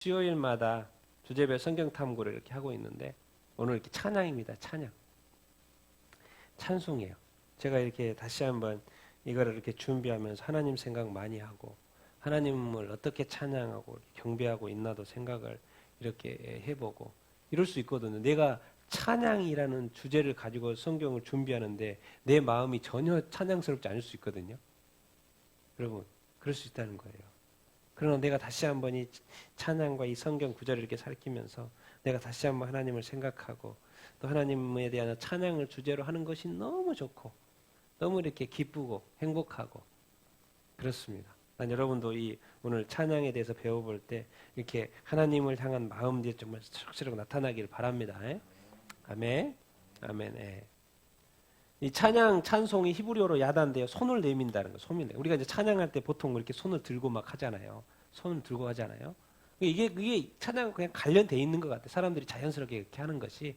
수요일마다 주제별 성경 탐구를 이렇게 하고 있는데 오늘 이렇게 찬양입니다. 찬송이에요. 제가 이렇게 다시 한번 이거를 이렇게 준비하면서 하나님 생각 많이 하고 하나님을 어떻게 찬양하고 경배하고 있나도 생각을 이렇게 해보고 이럴 수 있거든요. 내가 찬양이라는 주제를 가지고 성경을 준비하는데 내 마음이 전혀 찬양스럽지 않을 수 있거든요. 여러분, 그럴 수 있다는 거예요. 그러나 내가 다시 한번 이 찬양과 이 성경 구절을 이렇게 살피면서 내가 다시 한번 하나님을 생각하고 또 하나님에 대한 찬양을 주제로 하는 것이 너무 좋고 너무 이렇게 기쁘고 행복하고 그렇습니다. 난 여러분도 이 오늘 찬양에 대해서 배워볼 때 이렇게 하나님을 향한 마음이 정말 확실하게 나타나기를 바랍니다. 아멘. 아멘. 이 찬송이 히브리어로 야단인데요. 손을 내민다는 거. 우리가 이제 찬양할 때 보통 이렇게 손을 들고 막 하잖아요. 손을 들고 하잖아요. 이게 찬양과 그냥 관련돼 있는 것 같아요. 사람들이 자연스럽게 이렇게 하는 것이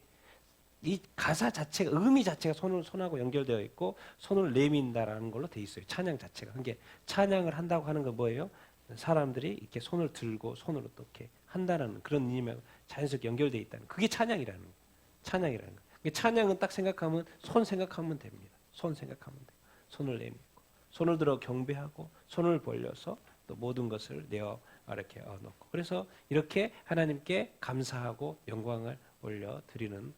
이 가사 자체가 의미 자체가 손하고 연결되어 있고 손을 내민다라는 걸로 돼 있어요. 찬양 자체가. 그게 찬양을 한다고 하는 건 뭐예요? 사람들이 이렇게 손을 들고 손으로 또 이렇게 한다는 그런 의미가 자연스럽게 연결되어 있다는. 그게 찬양이라는 거예요. 찬양이라는 거. 찬양은 딱 생각하면 손 생각하면 됩니다. 손 생각하면 돼요. 손을 내밀고 손을 들어 경배하고 손을 벌려서 또 모든 것을 내어 이렇게 놓고 그래서 이렇게 하나님께 감사하고 영광을 올려 드리는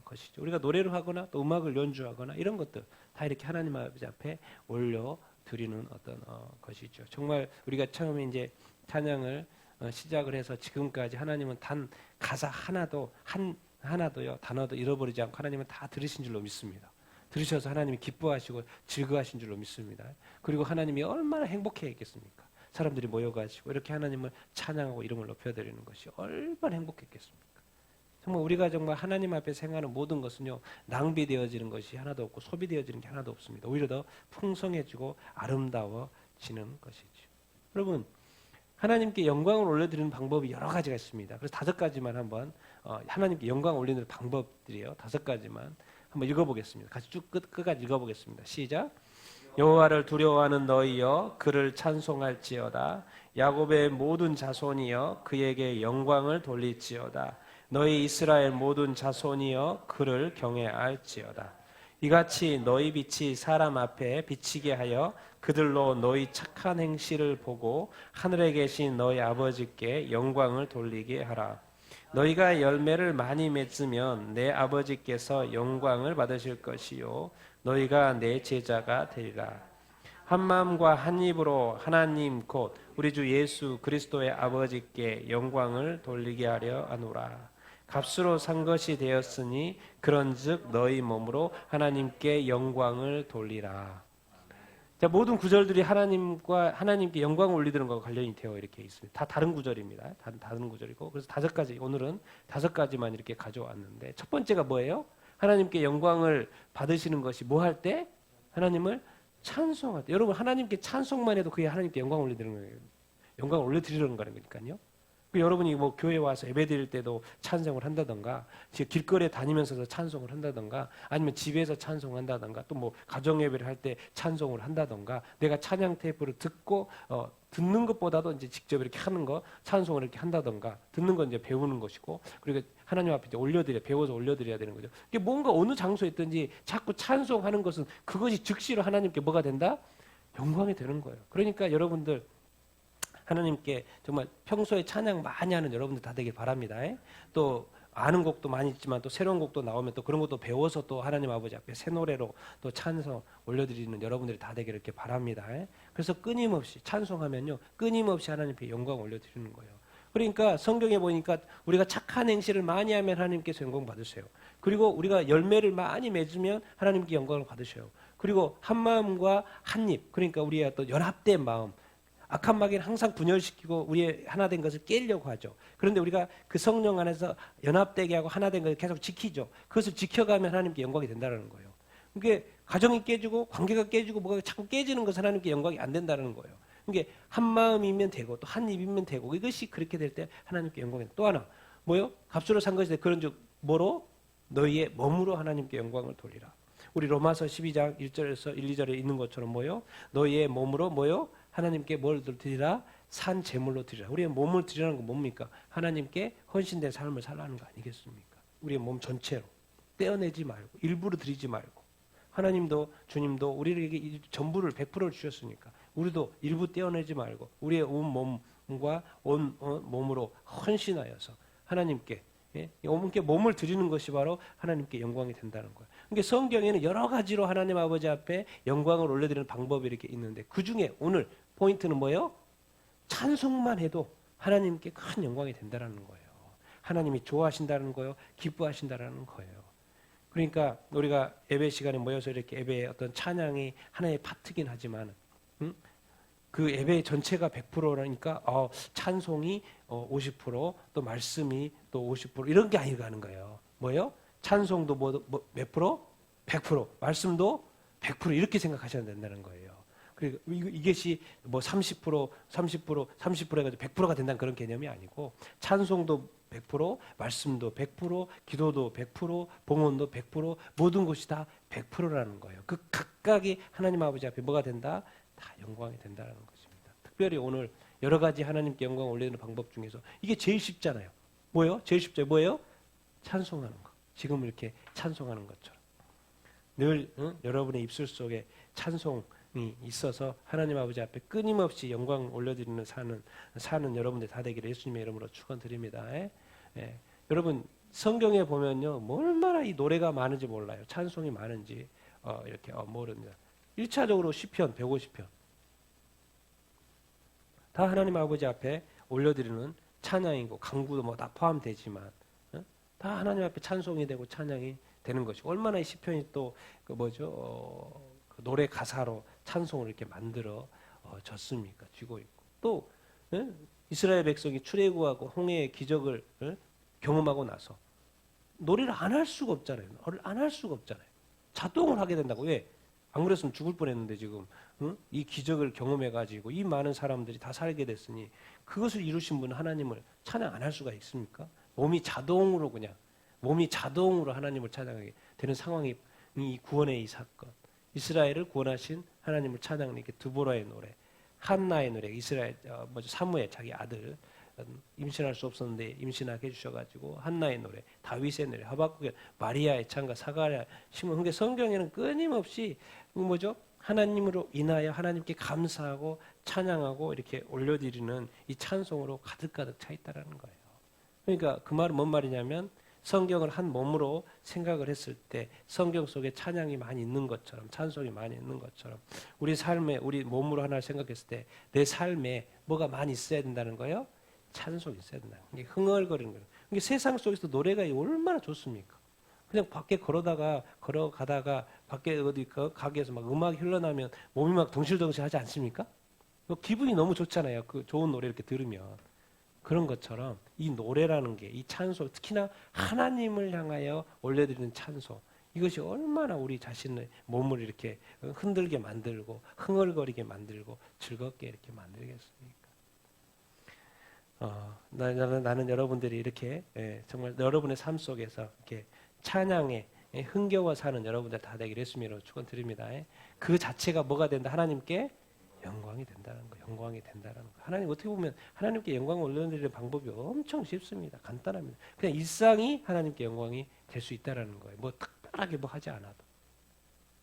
것이죠. 우리가 노래를 하거나 또 음악을 연주하거나 이런 것들 다 이렇게 하나님 아버지 앞에 올려 드리는 어떤 것이죠. 정말 우리가 처음에 이제 찬양을 시작을 해서 지금까지 하나님은 단 가사 하나도요 단어도 잃어버리지 않고 하나님은 다 들으신 줄로 믿습니다. 들으셔서 하나님이 기뻐하시고 즐거워하신 줄로 믿습니다. 그리고 하나님이 얼마나 행복해 했겠습니까? 사람들이 모여가지고 이렇게 하나님을 찬양하고 이름을 높여드리는 것이 얼마나 행복했겠습니까? 정말 우리가 정말 하나님 앞에 생각하는 모든 것은요 낭비되어지는 것이 하나도 없고 소비되어지는 게 하나도 없습니다. 오히려 더 풍성해지고 아름다워지는 것이죠. 여러분 하나님께 영광을 올려드리는 방법이 여러 가지가 있습니다. 그래서 5가지만 한번 하나님께 영광을 올리는 방법들이에요. 5가지만 한번 읽어보겠습니다. 같이 쭉 끝까지 읽어보겠습니다. 시작. 여호와를 두려워하는 너희여 그를 찬송할지어다. 야곱의 모든 자손이여 그에게 영광을 돌릴지어다. 너희 이스라엘 모든 자손이여 그를 경외할지어다. 이같이 너희 빛이 사람 앞에 비치게 하여 그들로 너희 착한 행실을 보고 하늘에 계신 너희 아버지께 영광을 돌리게 하라. 너희가 열매를 많이 맺으면 내 아버지께서 영광을 받으실 것이요 너희가 내 제자가 되리라. 한 마음과 한 입으로 하나님 곧 우리 주 예수 그리스도의 아버지께 영광을 돌리게 하려 하노라. 값으로 산 것이 되었으니 그런즉 너희 몸으로 하나님께 영광을 돌리라. 자, 모든 구절들이 하나님께 영광을 올리는 것과 관련이 되어 이렇게 있습니다. 다 다른 구절입니다. 다른 구절이고 그래서 5가지 오늘은 5가지만 이렇게 가져왔는데 첫 번째가 뭐예요? 하나님께 영광을 받으시는 것이 뭐 할 때? 하나님을 찬송할 때. 여러분 하나님께 찬송만 해도 그게 하나님께 영광을 올리는 거예요. 영광을 올려드리는 거니까요. 여러분이 뭐 교회 와서 예배 드릴 때도 찬송을 한다던가 길거리에 다니면서도 찬송을 한다던가 아니면 집에서 찬송한다던가 또 뭐 가정 예배를 할 때 찬송을 한다던가 내가 찬양 테이프를 듣고 듣는 것보다도 이제 직접 이렇게 하는 거 찬송을 이렇게 한다던가 듣는 건 이제 배우는 것이고 그리고 하나님 앞에 이제 배워서 올려드려야 되는 거죠. 이게 뭔가 어느 장소에 있든지 자꾸 찬송하는 것은 그것이 즉시로 하나님께 뭐가 된다? 영광이 되는 거예요. 그러니까 여러분들 하나님께 정말 평소에 찬양 많이 하는 여러분들 다 되길 바랍니다. 또 아는 곡도 많이 있지만 또 새로운 곡도 나오면 또 그런 것도 배워서 또 하나님 아버지 앞에 새 노래로 또 찬송 올려드리는 여러분들이 다 되길 이렇게 바랍니다. 그래서 끊임없이 찬송하면요 끊임없이 하나님께 영광 올려드리는 거예요. 그러니까 성경에 보니까 우리가 착한 행실을 많이 하면 하나님께서 영광 받으세요. 그리고 우리가 열매를 많이 맺으면 하나님께 영광을 받으셔요. 그리고 한 마음과 한 입 그러니까 우리의 어떤 연합된 마음 악한 마귀는 항상 분열시키고 우리의 하나된 것을 깨려고 하죠. 그런데 우리가 그 성령 안에서 연합되게 하고 하나된 것을 계속 지키죠. 그것을 지켜가면 하나님께 영광이 된다는 거예요. 그게 가정이 깨지고 관계가 깨지고 뭐가 자꾸 깨지는 것은 하나님께 영광이 안 된다는 거예요. 그게 한 마음이면 되고 또 한 입이면 되고 이것이 그렇게 될 때 하나님께 영광이 된다. 또 하나 뭐요? 값으로 산 것이 그런즉 뭐로? 너희의 몸으로 하나님께 영광을 돌리라. 우리 로마서 12장 1절에서 1, 2절에 있는 것처럼 뭐요? 너희의 몸으로 뭐요? 하나님께 뭘 드리라? 산 제물로 드리라. 우리의 몸을 드리라는 건 뭡니까? 하나님께 헌신된 삶을 살라는 거 아니겠습니까? 우리의 몸 전체로 떼어내지 말고 일부러 드리지 말고 하나님도 주님도 우리에게 이 전부를 100%를 주셨으니까 우리도 일부 떼어내지 말고 우리의 온 몸과 온 몸으로 헌신하여서 하나님께 몸을 드리는 것이 바로 하나님께 영광이 된다는 거예요. 그러니까 성경에는 여러 가지로 하나님 아버지 앞에 영광을 올려드리는 방법이 이렇게 있는데 그 중에 오늘 포인트는 뭐예요? 찬송만 해도 하나님께 큰 영광이 된다는 거예요. 하나님이 좋아하신다는 거예요. 기뻐하신다는 거예요. 그러니까 우리가 예배 시간에 모여서 이렇게 예배의 어떤 찬양이 하나의 파트긴 하지만 그 예배 전체가 100%라니까 찬송이 50%또 말씀이 또 50% 이런 게 아니라는 거예요. 뭐예요? 찬송도 몇 프로? 100%. 말씀도 100% 이렇게 생각하셔야 된다는 거예요. 그리고 이것이 뭐 30% 해가지고 100%가 된다는 그런 개념이 아니고 찬송도 100%, 말씀도 100%, 기도도 100%, 봉헌도 100%, 모든 것이 다 100%라는 거예요. 그 각각이 하나님 아버지 앞에 뭐가 된다? 다 영광이 된다는 것입니다. 특별히 오늘 여러 가지 하나님께 영광을 올리는 방법 중에서 이게 제일 쉽잖아요. 뭐예요? 제일 쉽죠. 뭐예요? 찬송하는 거. 지금 이렇게 찬송하는 것처럼. 늘 여러분의 입술 속에 찬송이 있어서 하나님 아버지 앞에 끊임없이 영광을 올려드리는 사는 여러분들 다 되기를 예수님의 이름으로 축원드립니다. 여러분 성경에 보면요 얼마나 이 노래가 많은지 몰라요. 찬송이 많은지 이렇게 모릅니다. 1차적으로 시편 150편 다 하나님 아버지 앞에 올려드리는 찬양이고 강구도 뭐 다 포함되지만 다 하나님 앞에 찬송이 되고 찬양이 되는 것이고 얼마나 이 시편이 또 그 그 노래 가사로 찬송을 이렇게 만들어 졌습니까? 쥐고 있고 또 이스라엘 백성이 출애굽하고 홍해의 기적을 경험하고 나서 노래를 안 할 수가 없잖아요. 안 할 수가 없잖아요. 자동을 하게 된다고. 왜? 안 그랬으면 죽을 뻔했는데 지금 이 기적을 경험해가지고 이 많은 사람들이 다 살게 됐으니 그것을 이루신 분은 하나님을 찬양 안 할 수가 있습니까? 몸이 자동으로 하나님을 찬양하게 되는 상황이 이 구원의 이 사건. 이스라엘을 구원하신 하나님을 찬양하는 게 드보라의 노래, 한나의 노래, 이스라엘 사무엘 자기 아들 임신할 수 없었는데 임신하게 해주셔가지고 한나의 노래, 다윗의 노래, 하박국의 마리아의 찬가, 사가랴, 시몬. 그러니까 성경에는 끊임없이 하나님으로 인하여 하나님께 감사하고 찬양하고 이렇게 올려드리는 이 찬송으로 가득가득 차 있다라는 거예요. 그러니까 그 말은 뭔 말이냐면 성경을 한 몸으로 생각을 했을 때 성경 속에 찬양이 많이 있는 것처럼 찬송이 많이 있는 것처럼 우리 삶에 우리 몸으로 하나를 생각했을 때 내 삶에 뭐가 많이 있어야 된다는 거예요? 찬송이 있어야 된다. 이게 흥얼거리는 거예요. 이게 세상 속에서 노래가 얼마나 좋습니까? 그냥 밖에 걸어가다가 밖에 어디 가게에서 막 음악이 흘러나면 몸이 막 덩실덩실하지 않습니까? 기분이 너무 좋잖아요. 그 좋은 노래 이렇게 들으면. 그런 것처럼 이 노래라는 게 이 찬송, 특히나 하나님을 향하여 올려드리는 찬송, 이것이 얼마나 우리 자신의 몸을 이렇게 흔들게 만들고 흥얼거리게 만들고 즐겁게 이렇게 만들겠습니까? 나는 여러분들이 이렇게 정말 여러분의 삶 속에서 이렇게 찬양에 흥겨워 사는 여러분들 다 되기를 예수님으로 축원드립니다. 그 자체가 뭐가 된다? 하나님께 영광이 된다는 거, 영광이 된다는 거. 하나님 어떻게 보면 하나님께 영광을 올려드리는 방법이 엄청 쉽습니다. 간단합니다. 그냥 일상이 하나님께 영광이 될 수 있다라는 거예요. 뭐 특별하게 뭐 하지 않아도.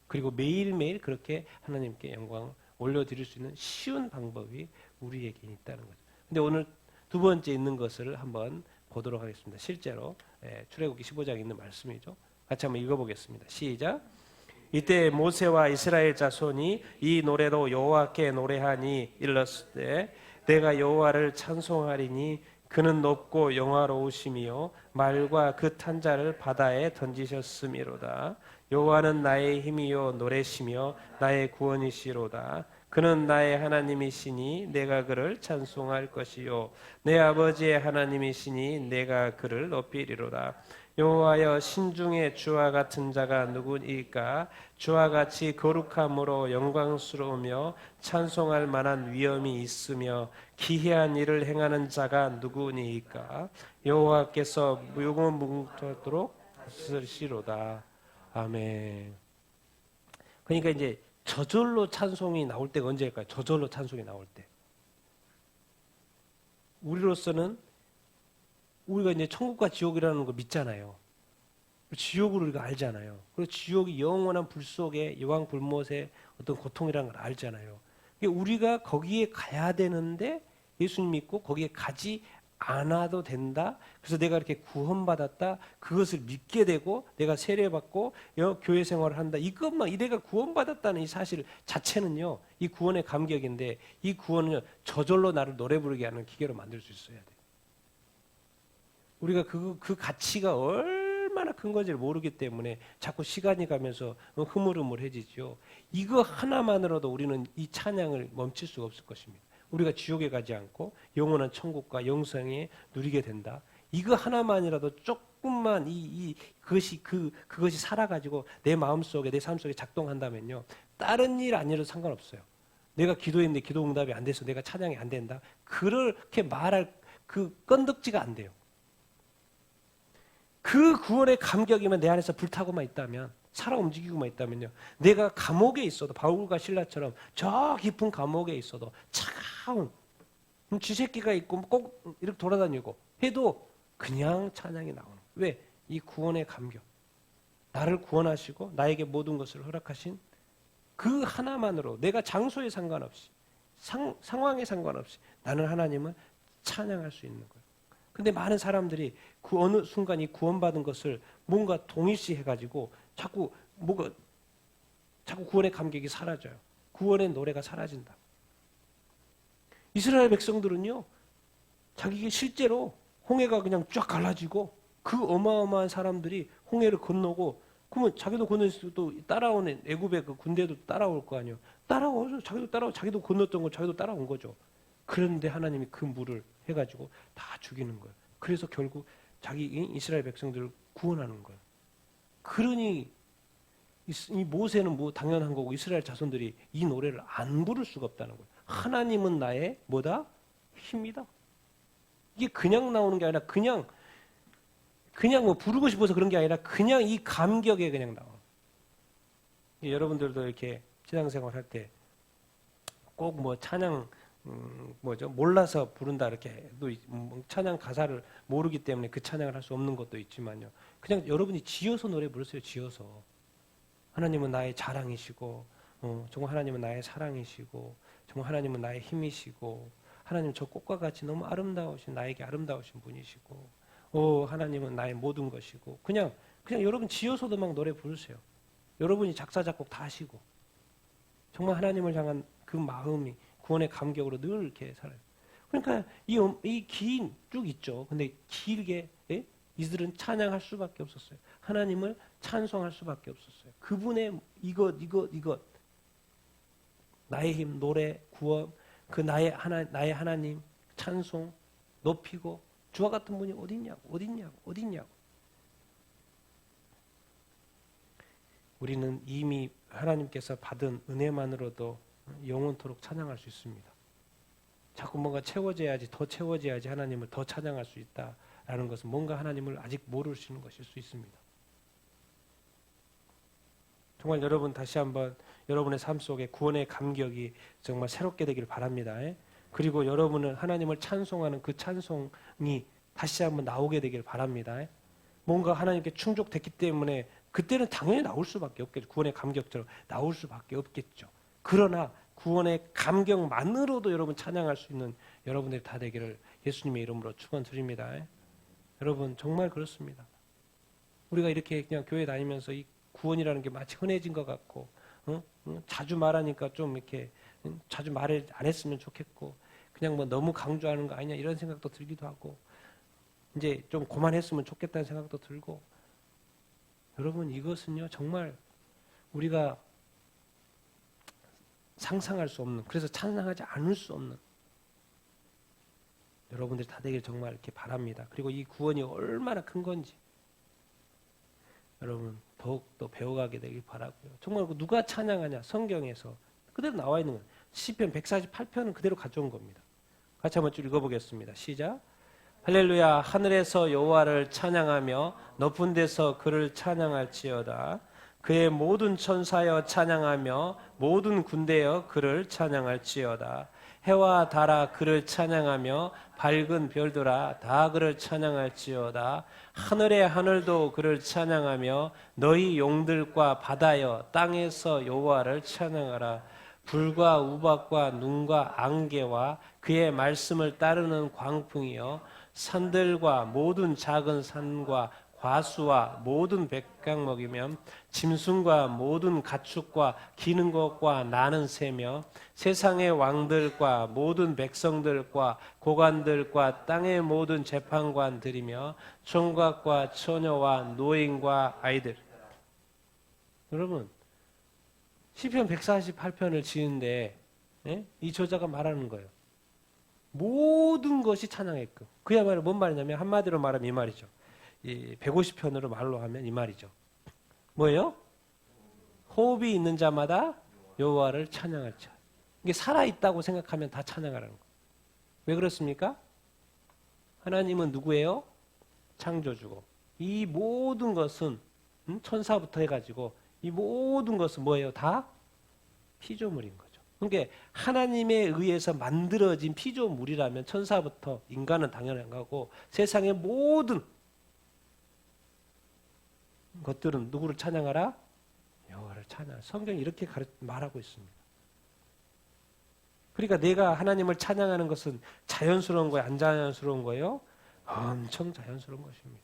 그리고 매일매일 그렇게 하나님께 영광 올려드릴 수 있는 쉬운 방법이 우리에게 있다는 거죠. 근데 오늘 두 번째 있는 것을 한번 보도록 하겠습니다. 실제로 출애굽기 15장에 있는 말씀이죠. 같이 한번 읽어보겠습니다. 시작. 이때 모세와 이스라엘 자손이 이 노래로 여호와께 노래하니 일렀을 때 내가 여호와를 찬송하리니 그는 높고 영화로우심이요 말과 그 탄자를 바다에 던지셨음이로다. 여호와는 나의 힘이요 노래시며 나의 구원이시로다. 그는 나의 하나님이시니 내가 그를 찬송할 것이요 내 아버지의 하나님이시니 내가 그를 높이리로다. 여호와여 신중에 주와 같은 자가 누구니까? 주와 같이 거룩함으로 영광스러우며 찬송할 만한 위엄이 있으며 기이한 일을 행하는 자가 누구니까? 여호와께서 무궁무진토록 쓰시로다. 아멘. 그러니까 이제 저절로 찬송이 나올 때가 언제일까요? 저절로 찬송이 나올 때. 우리로서는 우리가 이제 천국과 지옥이라는 거 믿잖아요. 지옥을 우리가 알잖아요. 그리고 지옥이 영원한 불 속에 여왕 불못의 어떤 고통이라는 걸 알잖아요. 우리가 거기에 가야 되는데 예수님 믿고 거기에 가지 않아도 된다. 그래서 내가 이렇게 구원받았다. 그것을 믿게 되고 내가 세례받고 교회 생활을 한다. 이것만 내가 구원받았다는 이 사실 자체는요. 이 구원의 감격인데 이 구원은 저절로 나를 노래 부르게 하는 기계로 만들 수 있어야 돼요. 우리가 그 가치가 얼마나 큰 건지를 모르기 때문에 자꾸 시간이 가면서 흐물흐물해지죠. 이거 하나만으로도 우리는 이 찬양을 멈출 수가 없을 것입니다. 우리가 지옥에 가지 않고 영원한 천국과 영생에 누리게 된다. 이거 하나만이라도 조금만 그것이 살아가지고 내 마음속에 내 삶 속에 작동한다면요. 다른 일 아니어도 상관없어요. 내가 기도했는데 기도 응답이 안 돼서 내가 찬양이 안 된다. 그렇게 말할 그 건덕지가 안 돼요. 그 구원의 감격이면 내 안에서 불타고만 있다면 살아 움직이고만 있다면요. 내가 감옥에 있어도 바울과 신라처럼 저 깊은 감옥에 있어도 차가운 쥐새끼가 있고 꼭 이렇게 돌아다니고 해도 그냥 찬양이 나오는 거예요. 왜? 이 구원의 감격. 나를 구원하시고 나에게 모든 것을 허락하신 그 하나만으로 내가 장소에 상관없이 상황에 상관없이 나는 하나님을 찬양할 수 있는 거예요. 근데 많은 사람들이 그 어느 순간 이 구원받은 것을 뭔가 동일시해가지고 자꾸 구원의 감격이 사라져요. 구원의 노래가 사라진다. 이스라엘 백성들은요, 자기가 실제로 홍해가 그냥 쫙 갈라지고 그 어마어마한 사람들이 홍해를 건너고 그러면 자기도 건널 수도 따라오는 애굽의 그 군대도 따라올 거 아니에요. 따라오죠. 자기도 건넜던 거 자기도 따라온 거죠. 그런데 하나님이 그 물을 해가지고 다 죽이는 거예요. 그래서 결국 자기 이스라엘 백성들을 구원하는 거예요. 그러니 이 모세는 뭐 당연한 거고 이스라엘 자손들이 이 노래를 안 부를 수가 없다는 거예요. 하나님은 나의 뭐다? 힘이다. 이게 그냥 나오는 게 아니라 그냥 뭐 부르고 싶어서 그런 게 아니라 그냥 이 감격에 그냥 나와. 여러분들도 이렇게 신앙생활 할 때 꼭 뭐 찬양 몰라서 부른다 이렇게 또 찬양 가사를 모르기 때문에 그 찬양을 할 수 없는 것도 있지만요. 그냥 여러분이 지어서 노래 부르세요. 지어서. 하나님은 나의 자랑이시고 정말 하나님은 나의 사랑이시고 정말 하나님은 나의 힘이시고 하나님 저 꽃과 같이 너무 아름다우신 나에게 아름다우신 분이시고 하나님은 나의 모든 것이고 그냥 여러분 지어서도 막 노래 부르세요. 여러분이 작사 작곡 다 하시고 정말 하나님을 향한 그 마음이 구원의 감격으로 늘 이렇게 살아요. 그러니까 이 긴 쭉 있죠. 근데 길게 이들은 찬양할 수밖에 없었어요. 하나님을 찬송할 수밖에 없었어요. 그분의 이것 나의 힘, 노래, 구원, 그 나의 하나님 찬송 높이고 주와 같은 분이 어딨냐고. 우리는 이미 하나님께서 받은 은혜만으로도 영원토록 찬양할 수 있습니다. 자꾸 뭔가 더 채워져야지 하나님을 더 찬양할 수 있다라는 것은 뭔가 하나님을 아직 모르시는 것일 수 있습니다. 정말 여러분 다시 한번 여러분의 삶 속에 구원의 감격이 정말 새롭게 되기를 바랍니다. 그리고 여러분은 하나님을 찬송하는 그 찬송이 다시 한번 나오게 되기를 바랍니다. 뭔가 하나님께 충족됐기 때문에 그때는 당연히 나올 수밖에 없겠죠. 구원의 감격처럼 나올 수밖에 없겠죠. 그러나 구원의 감격만으로도 여러분 찬양할 수 있는 여러분들이 다 되기를 예수님의 이름으로 축원드립니다. 여러분 정말 그렇습니다. 우리가 이렇게 그냥 교회 다니면서 이 구원이라는 게 마치 흔해진 것 같고 자주 말하니까 좀 이렇게 자주 말을 안 했으면 좋겠고 그냥 뭐 너무 강조하는 거 아니냐 이런 생각도 들기도 하고 이제 좀 그만했으면 좋겠다는 생각도 들고 여러분 이것은요 정말 우리가 상상할 수 없는 그래서 찬양하지 않을 수 없는 여러분들이 다 되길 정말 이렇게 바랍니다. 그리고 이 구원이 얼마나 큰 건지 여러분 더욱더 배워가게 되길 바라고요. 정말 누가 찬양하냐 성경에서 그대로 나와 있는 거예요. 시편 148편은 그대로 가져온 겁니다. 같이 한번 쭉 읽어보겠습니다. 시작. 할렐루야. 하늘에서 여호와를 찬양하며 높은 데서 그를 찬양할지어다. 그의 모든 천사여 찬양하며 모든 군대여 그를 찬양할지어다. 해와 달아 그를 찬양하며 밝은 별들아 다 그를 찬양할지어다. 하늘의 하늘도 그를 찬양하며 너희 용들과 바다여 땅에서 여호와를 찬양하라. 불과 우박과 눈과 안개와 그의 말씀을 따르는 광풍이여 산들과 모든 작은 산과 과수와 모든 백각목이며 짐승과 모든 가축과 기는 것과 나는 새며 세상의 왕들과 모든 백성들과 고관들과 땅의 모든 재판관들이며 총각과 처녀와 노인과 아이들. 여러분 시편 148편을 지은데 이 저자가 말하는 거예요. 모든 것이 찬양했고 그야말로 뭔 말이냐면 한마디로 말하면 이 말이죠. 이 150편으로 말로 하면 이 말이죠. 뭐예요? 호흡이 있는 자마다 여호와를 찬양할지어다. 이게 살아있다고 생각하면 다 찬양하라는 거예요. 왜 그렇습니까? 하나님은 누구예요? 창조주고 이 모든 것은 천사부터 해가지고 이 모든 것은 뭐예요? 다 피조물인 거죠. 그러니까 하나님에 의해서 만들어진 피조물이라면 천사부터 인간은 당연한 거고 세상의 모든 것들은 누구를 찬양하라? 여호와를 찬양하라. 성경이 이렇게 말하고 있습니다. 그러니까 내가 하나님을 찬양하는 것은 자연스러운 거예요? 안 자연스러운 거예요? 엄청 자연스러운 것입니다.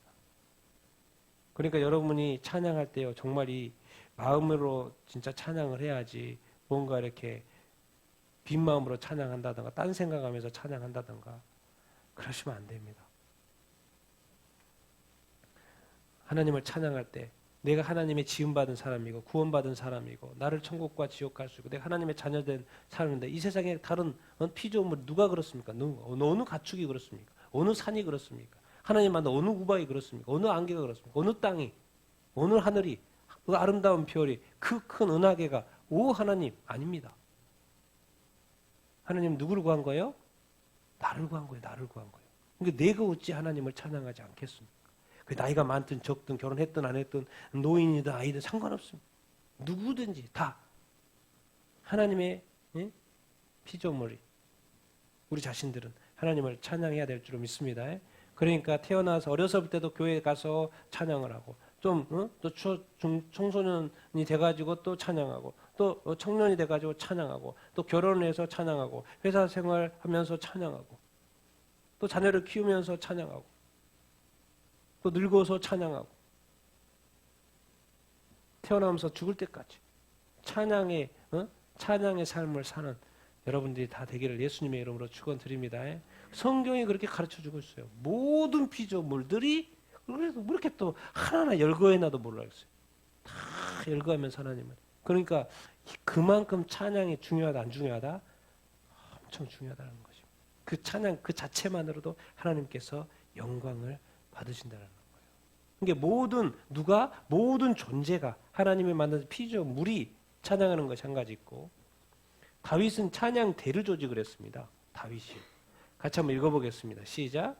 그러니까 여러분이 찬양할 때요 정말 이 마음으로 진짜 찬양을 해야지 뭔가 이렇게 빈 마음으로 찬양한다든가 딴 생각하면서 찬양한다든가 그러시면 안 됩니다. 하나님을 찬양할 때 내가 하나님의 지음받은 사람이고 구원받은 사람이고 나를 천국과 지옥 갈 수 있고 내가 하나님의 자녀된 사람인데 이 세상에 다른 피조물 누가 그렇습니까? 어느 가축이 그렇습니까? 어느 산이 그렇습니까? 하나님 만나 어느 우박이 그렇습니까? 어느 안개가 그렇습니까? 어느 땅이 어느 하늘이 그 아름다운 별이 그 큰 은하계가 오 하나님 아닙니다. 하나님 누구를 구한 거예요? 나를 구한 거예요. 나를 구한 거예요. 그러니까 내가 어찌 하나님을 찬양하지 않겠습니까? 그 나이가 많든 적든 결혼했든 안 했든 노인이든 아이든 상관없습니다. 누구든지 다 하나님의 피조물이 우리 자신들은 하나님을 찬양해야 될 줄로 믿습니다. 그러니까 태어나서 어렸을 때도 교회에 가서 찬양을 하고 또 청소년이 돼가지고 또 찬양하고 또 청년이 돼가지고 찬양하고 또 결혼해서 찬양하고 회사 생활하면서 찬양하고 또 자녀를 키우면서 찬양하고 또 늙어서 찬양하고 태어나면서 죽을 때까지 찬양의 삶을 사는 여러분들이 다 되기를 예수님의 이름으로 축원드립니다. 성경이 그렇게 가르쳐주고 있어요. 모든 피조물들이 그래서 뭐 이렇게 또 하나하나 열거해놔도 몰라겠어요. 다 열거하면서 하나님을. 그러니까 그만큼 찬양이 중요하다 안 중요하다? 엄청 중요하다는 것입니다. 그 찬양 그 자체만으로도 하나님께서 영광을 받으신다는 거예요. 그러니까 모든 존재가 하나님의 만든 피조물이 찬양하는 것이 한 가지 있고 다윗은 찬양대를 조직을 했습니다. 다윗이. 같이 한번 읽어보겠습니다. 시작.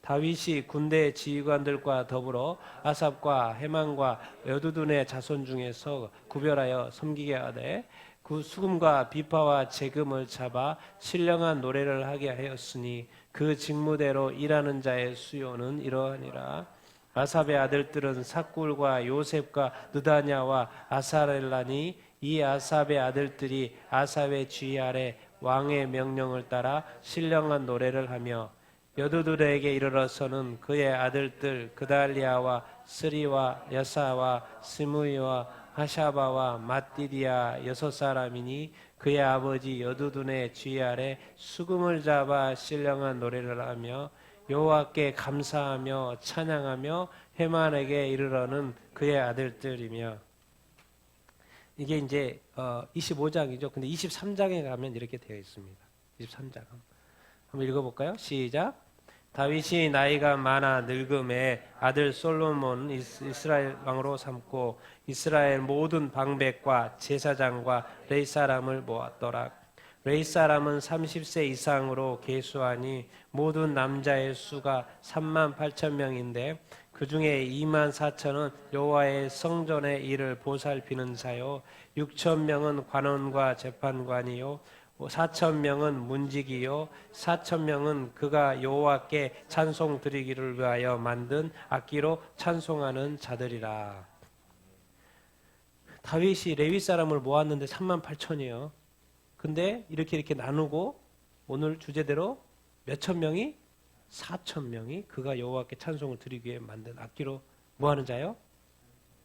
다윗이 군대 지휘관들과 더불어 아삽과 헤만과 여두둔의 자손 중에서 구별하여 섬기게 하되 그 수금과 비파와 재금을 잡아 신령한 노래를 하게 하였으니 그 직무대로 일하는 자의 수요는 이러하니라. 아삽의 아들들은 삭굴과 요셉과 느다냐와 아사렐라니 이 아삽의 아들들이 아삽의 지휘 아래 왕의 명령을 따라 신령한 노래를 하며 여두둘에게 이르러서는 그의 아들들 그달리아와 스리와 여사와 스무이와 하샤바와 마띠디아 6사람이니 그의 아버지 여두둔의 지휘 아래 수금을 잡아 신령한 노래를 하며 여호와께 감사하며 찬양하며 헤만에게 이르러는 그의 아들들이며. 이게 이제 25장이죠. 근데 23장에 가면 이렇게 되어 있습니다. 23장 한번 읽어볼까요? 시작. 다윗이 나이가 많아 늙음에 아들 솔로몬 이스라엘 왕으로 삼고 이스라엘 모든 방백과 제사장과 레이 사람을 모았더라. 레이 사람은 30세 이상으로 계수하니 모든 남자의 수가 38,000명인데 그 중에 24,000은 여호와의 성전의 일을 보살피는 자요 6,000명은 관원과 재판관이요 4,000명은 문지기요 4,000명은 그가 여호와께 찬송 드리기를 위하여 만든 악기로 찬송하는 자들이라. 다윗이 레위 사람을 모았는데 38,000이에요. 근데 이렇게 나누고 오늘 주제대로 몇천 명이 4,000명이 그가 여호와께 찬송을 드리기 위해 만든 악기로 뭐 하는 자요?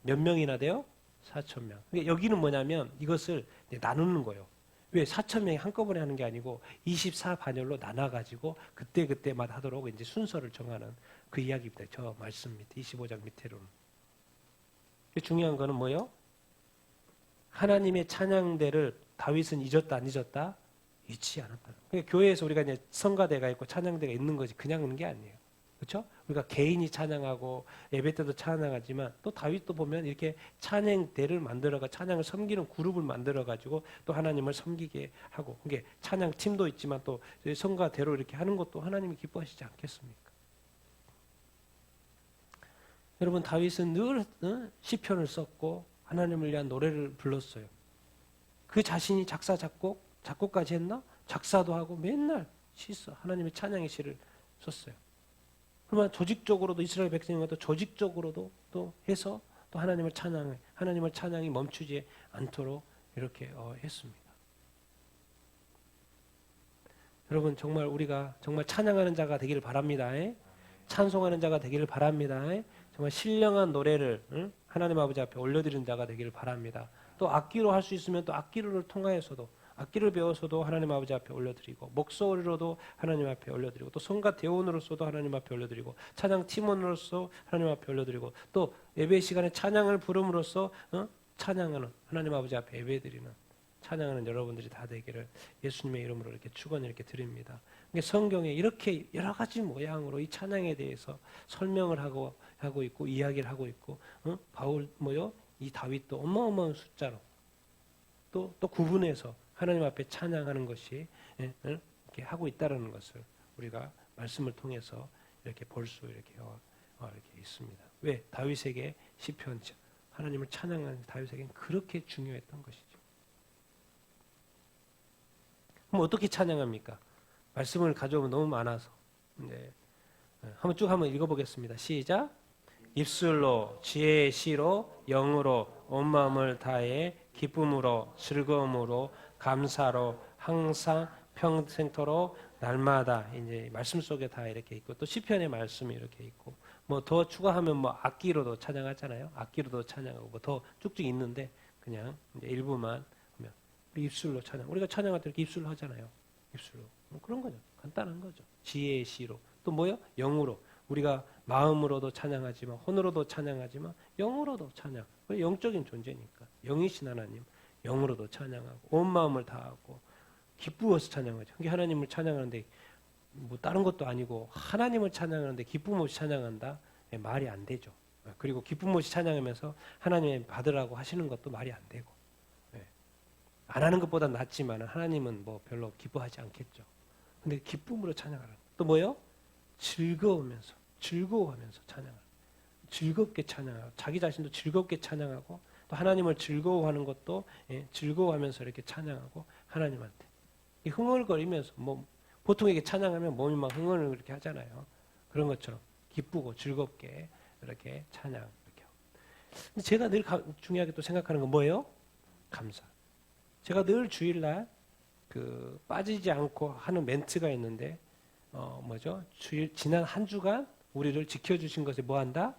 몇 명이나 돼요? 4,000명. 그러니까 여기는 뭐냐면 이것을 나누는 거예요. 왜 4,000명이 한꺼번에 하는 게 아니고 24반열로 나눠가지고 그때마다 하도록 이제 순서를 정하는 그 이야기입니다. 저 말씀 밑에 25장 밑에로는. 중요한 거는 뭐예요? 하나님의 찬양대를 다윗은 잊었다 안 잊었다? 잊지 않았다. 그러니까 교회에서 우리가 이제 성가대가 있고 찬양대가 있는 거지 그냥 있는 게 아니에요. 그렇죠? 우리가 개인이 찬양하고 예배 때도 찬양하지만 또 다윗도 보면 이렇게 찬양대를 만들어가 찬양을 섬기는 그룹을 만들어 가지고 또 하나님을 섬기게 하고 이게 찬양 팀도 있지만 또 성가대로 이렇게 하는 것도 하나님이 기뻐하시지 않겠습니까? 여러분 다윗은 늘 시편을 썼고 하나님을 위한 노래를 불렀어요. 그 자신이 작사 작곡까지 했나? 작사도 하고 맨날 하나님의 찬양의 시를 썼어요. 그러면 조직적으로도 이스라엘 백성과도 조직적으로도 또 해서 또 하나님을 찬양이 멈추지 않도록 이렇게 했습니다. 여러분 정말 우리가 정말 찬양하는 자가 되기를 바랍니다. 찬송하는 자가 되기를 바랍니다. 정말 신령한 노래를 하나님 아버지 앞에 올려드리는 자가 되기를 바랍니다. 또 악기로 할 수 있으면 또 악기를 통하여서도 악기를 배워서도 하나님 아버지 앞에 올려드리고 목소리로도 하나님 앞에 올려드리고 또 성가 대원으로서도 하나님 앞에 올려드리고 찬양 팀원으로서 하나님 앞에 올려드리고 또 예배 시간에 찬양을 부름으로써 찬양하는 하나님 아버지 앞에 예배드리는 찬양하는 여러분들이 다 되기를 예수님의 이름으로 이렇게 축원을 이렇게 드립니다. 성경에 이렇게 여러 가지 모양으로 이 찬양에 대해서 설명을 하고 있고 이야기를 하고 있고 바울 이 다윗도 어마어마한 숫자로 또 구분해서 하나님 앞에 찬양하는 것이 이렇게 하고 있다라는 것을 우리가 말씀을 통해서 이렇게 볼 수 이렇게 있습니다. 왜 다윗에게 시편 하나님을 찬양하는 다윗에게는 그렇게 중요했던 것이죠. 그럼 어떻게 찬양합니까? 말씀을 가져오면 너무 많아서 한번 쭉 읽어보겠습니다. 시작. 입술로 지혜의 시로 영으로 온 마음을 다해 기쁨으로 즐거움으로 감사로 항상 평생토록 날마다 이제 말씀 속에 다 이렇게 있고 또 시편의 말씀이 이렇게 있고 뭐 더 추가하면 악기로도 찬양하잖아요. 악기로도 찬양하고 뭐 더 쭉쭉 있는데 그냥 이제 일부만 하면 우리 입술로 찬양. 우리가 찬양할 때 이렇게 입술로 하잖아요. 입술로 그런 거죠. 간단한 거죠. 지혜의 시로 또 뭐요? 영으로 우리가 마음으로도 찬양하지만 혼으로도 찬양하지만 영으로도 찬양. 영적인 존재니까 영이신 하나님 영으로도 찬양하고 온 마음을 다하고 기쁘어서 찬양하죠. 그게 하나님을 찬양하는데 뭐 다른 것도 아니고 하나님을 찬양하는데 기쁨 없이 찬양한다? 말이 안 되죠. 그리고 기쁨 없이 찬양하면서 하나님의 받으라고 하시는 것도 말이 안 되고 안 하는 것보다 낫지만 하나님은 뭐 별로 기뻐하지 않겠죠. 근데 기쁨으로 찬양하라. 또 뭐요? 즐거우면서 즐거워하면서 찬양하라. 즐겁게 찬양하고 자기 자신도 즐겁게 찬양하고 또 하나님을 즐거워하는 것도 즐거워하면서 이렇게 찬양하고 하나님한테 흥얼거리면서 뭐 보통 이게 찬양하면 몸이 막 흥얼을 그렇게 하잖아요. 그런 것처럼 기쁘고 즐겁게 이렇게 찬양 이렇게 하고. 근데 제가 늘 중요하게 또 생각하는 건 뭐예요? 감사. 제가 늘 주일날 빠지지 않고 하는 멘트가 있는데 뭐죠? 지난 한 주간 우리를 지켜주신 것에 뭐한다?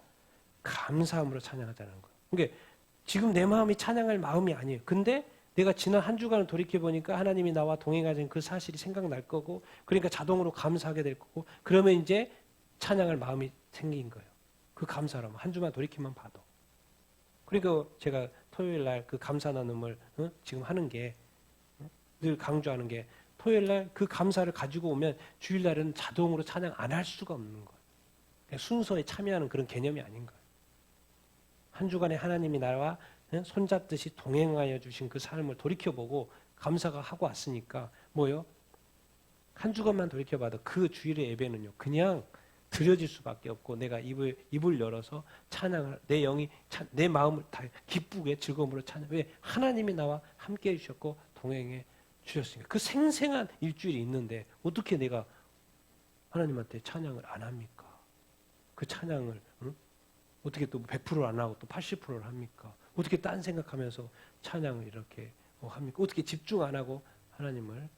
감사함으로 찬양하자는 거예요. 그러니까 지금 내 마음이 찬양할 마음이 아니에요. 근데 내가 지난 한 주간을 돌이켜보니까 하나님이 나와 동행하신 그 사실이 생각날 거고 그러니까 자동으로 감사하게 될 거고 그러면 이제 찬양할 마음이 생긴 거예요. 그 감사라면 한 주만 돌이키면 봐도. 그러니까 제가 토요일 날 그 감사 나눔을 지금 하는 게 늘 강조하는 게 토요일 날 그 감사를 가지고 오면 주일 날은 자동으로 찬양 안 할 수가 없는 거예요. 순서에 참여하는 그런 개념이 아닌 거예요. 한 주간에 하나님이 나와 손잡듯이 동행하여 주신 그 삶을 돌이켜보고 감사가 하고 왔으니까 뭐요? 한 주간만 돌이켜봐도 그 주일의 예배는요 그냥 드려질 수밖에 없고 내가 입을 열어서 찬양을 내 영이 내 마음을 다 기쁘게 즐거움으로 찬양. 왜? 하나님이 나와 함께 해주셨고 동행해 주셨으니까 그 생생한 일주일이 있는데 어떻게 내가 하나님한테 찬양을 안 합니까? 그 찬양을 어떻게 또 100%를 안 하고 또 80%를 합니까? 어떻게 딴 생각하면서 찬양을 이렇게 합니까? 어떻게 집중 안 하고 하나님을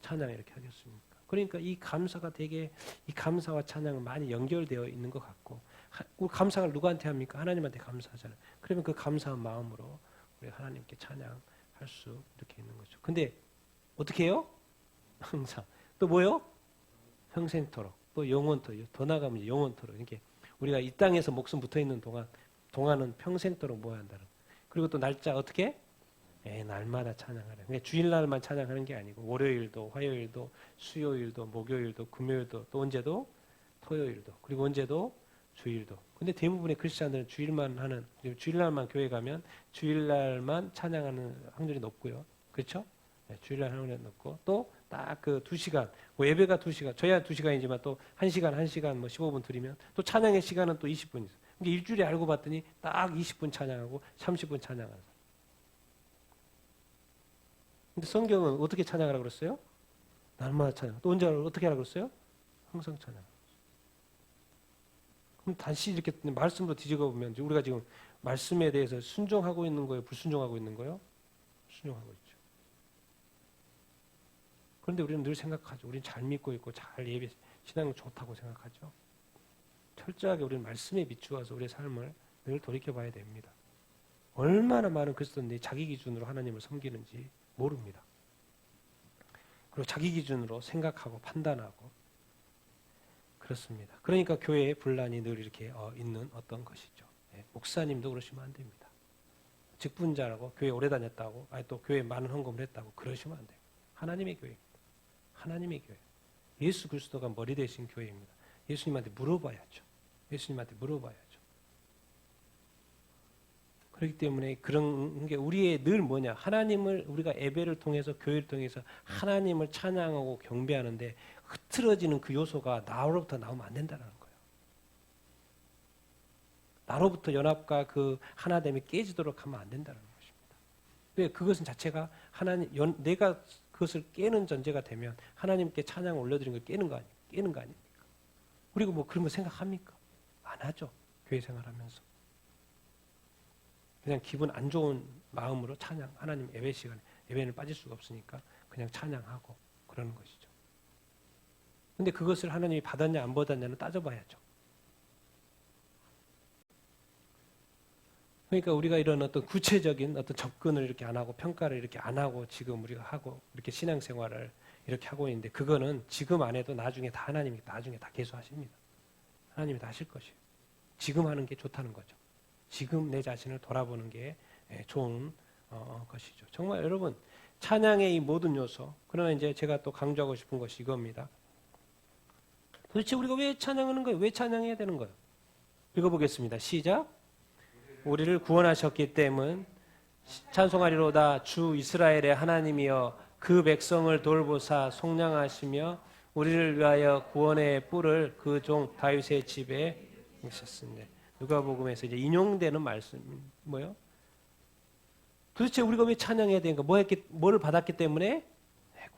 찬양 이렇게 하겠습니까? 그러니까 이 감사가 되게 이 감사와 찬양은 많이 연결되어 있는 것 같고 감사를 누구한테 합니까? 하나님한테 감사하잖아요. 그러면 그 감사한 마음으로 우리 하나님께 찬양할 수 이렇게 있는 거죠. 근데 어떻게 해요? 항상 또 뭐요? 평생토록 또 영원토록 더 나가면 이제 영원토록 이렇게 우리가 이 땅에서 목숨 붙어 있는 동안은 평생토록 뭐 한다는. 그리고 또 날짜 어떻게? 날마다 찬양하라. 그러니까 주일날만 찬양하는 게 아니고 월요일도, 화요일도, 수요일도, 목요일도, 금요일도, 또 언제도 토요일도, 그리고 언제도 주일도. 근데 대부분의 크리스천들은 주일날만 교회 가면 주일날만 찬양하는 확률이 높고요. 그렇죠? 주일날 확률이 높고 또 딱 그 2시간, 뭐 예배가 2시간, 저야 2시간이지만 또 1시간 뭐 15분 드리면 또 찬양의 시간은 또 20분 있어요. 근데 일주일에 알고 봤더니 딱 20분 찬양하고 30분 찬양하는. 근데 성경은 어떻게 찬양하라고 그랬어요? 날마다 찬양. 또 언제 어떻게 하라고 그랬어요? 항상 찬양. 그럼 다시 이렇게 말씀으로 뒤집어 보면 우리가 지금 말씀에 대해서 순종하고 있는 거예요? 불순종하고 있는 거예요? 순종하고 있죠. 그런데 우리는 늘 생각하죠. 우리는 잘 믿고 있고 잘 예배 신앙이 좋다고 생각하죠. 철저하게 우리는 말씀에 비추어서 우리의 삶을 늘 돌이켜봐야 됩니다. 얼마나 많은 그리스도인들이 자기 기준으로 하나님을 섬기는지 모릅니다. 그리고 자기 기준으로 생각하고 판단하고 그렇습니다. 그러니까 교회에 분란이 늘 이렇게 있는 어떤 것이죠. 목사님도 그러시면 안 됩니다. 직분자라고 교회 오래 다녔다고 또 교회에 많은 헌금을 했다고 그러시면 안 돼요. 하나님의 교회입니다. 하나님의 교회. 예수 그리스도가 머리 되신 교회입니다. 예수님한테 물어봐야죠. 예수님한테 물어봐야죠. 그렇기 때문에 그런 게 우리의 늘 뭐냐? 하나님을 우리가 예배를 통해서 교회를 통해서 하나님을 찬양하고 경배하는데 흐트러지는 그 요소가 나로부터 나오면 안 된다는 거예요. 나로부터 연합과 그 하나됨이 깨지도록 하면 안 된다는 것입니다. 왜? 그것은 자체가 내가 그것을 깨는 전제가 되면 하나님께 찬양을 올려드리는 걸 깨는 거 아닙니까? 그리고 뭐 그런 거 생각합니까? 안 하죠. 교회 생활하면서. 그냥 기분 안 좋은 마음으로 찬양, 하나님 예배 시간에, 예배는 빠질 수가 없으니까 그냥 찬양하고 그러는 것이죠. 근데 그것을 하나님이 받았냐 안 받았냐는 따져봐야죠. 그러니까 우리가 이런 어떤 구체적인 어떤 접근을 이렇게 안 하고 평가를 이렇게 안 하고 지금 우리가 하고 이렇게 신앙생활을 이렇게 하고 있는데 그거는 지금 안 해도 나중에 다 하나님이 나중에 다 계수하십니다. 하나님이 다 하실 것이에요. 지금 하는 게 좋다는 거죠. 지금 내 자신을 돌아보는 게 좋은 것이죠. 정말 여러분 찬양의 이 모든 요소. 그러나 이제 제가 또 강조하고 싶은 것이 이겁니다. 도대체 우리가 왜 찬양하는 거예요? 왜 찬양해야 되는 거예요? 읽어보겠습니다. 시작. 우리를 구원하셨기 때문 찬송하리로다 주 이스라엘의 하나님이여 그 백성을 돌보사 속량하시며 우리를 위하여 구원의 뿔을 그 종 다윗의 집에 있었습니다. 누가복음에서 이제 인용되는 말씀 뭐요? 도대체 우리가 왜 찬양해야 되는가? 뭐를 받았기 때문에